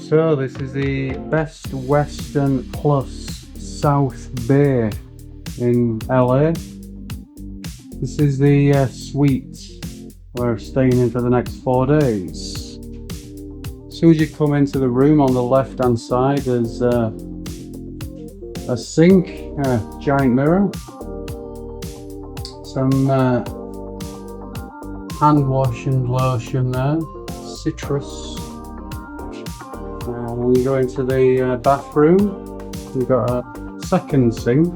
So this is the Best Western Plus South Bay in LA. This is the suite we're staying in for the next 4 days. As soon as you come into the room, on the left hand side there's a sink, a giant mirror, some hand wash and lotion there, citrus. And when you go into the bathroom, you've got a second sink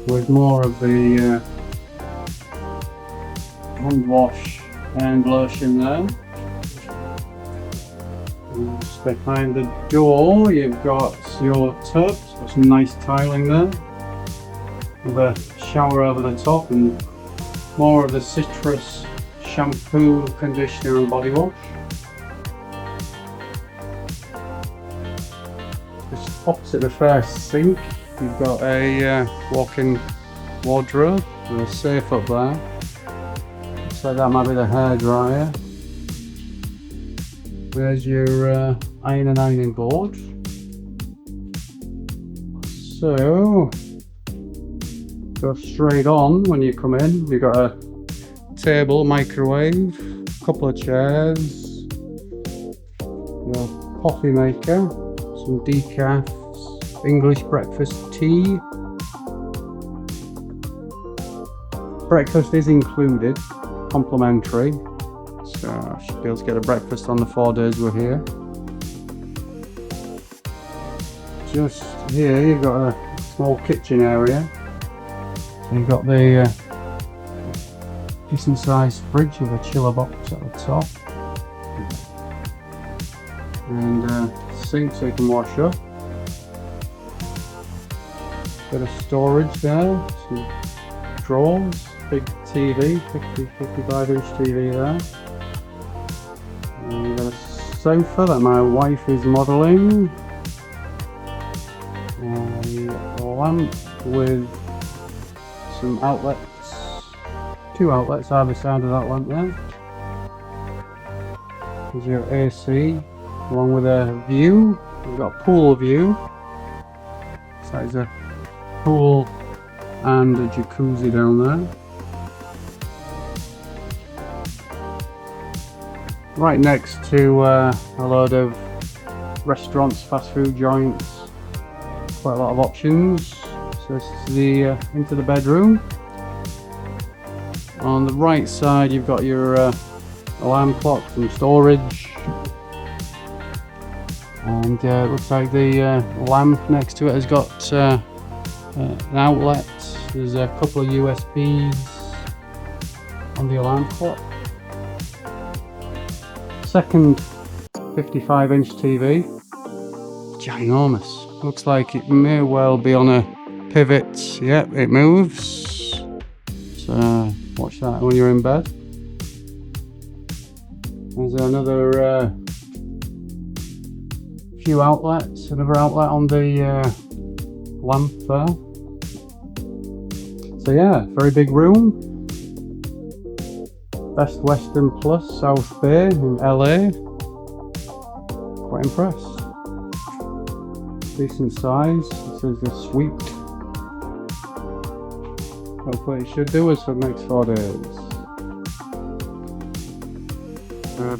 with more of the hand wash and lotion there. And just behind the door you've got your tub, got some nice tiling there, with a shower over the top and more of the citrus shampoo, conditioner and body wash. Just opposite the first sink you've got a walk-in wardrobe with a safe up there. Looks like that might be the hairdryer. There's your ironing board. So go straight on when you come in. You've got a table, microwave, a couple of chairs, your coffee maker, some decaf, English breakfast tea. Breakfast is included, complimentary, so I should be able to get a breakfast on the 4 days we're here. Just here you've got a small kitchen area. So you've got the decent sized fridge with a chiller box at the top, and sink so you can wash up. Bit of storage there, some drawers, big TV, 55 inch TV there. And you've got a sofa that my wife is modelling. A lamp with some outlets, 2 outlets either side of that lamp there. There's your AC along with a view. We've got a pool view. So there's a pool and a jacuzzi down there. Right next to a load of restaurants, fast food joints, quite a lot of options. So this is the into the bedroom. On the right side you've got your alarm clock, some storage, and it looks like the lamp next to it has got an outlet. There's a couple of USBs on the alarm clock. Second 55 inch TV, ginormous. Looks like it may well be on a pivot. Yep, it moves. So watch that when you're in bed. There's another few outlets, another outlet on the lamp there. So yeah, very big room. Best Western Plus South Bay in LA. Quite impressed. Decent size. This is the suite. Hopefully it should do us for the next 4 days.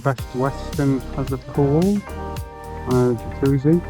Best Western has a pool and a jacuzzi.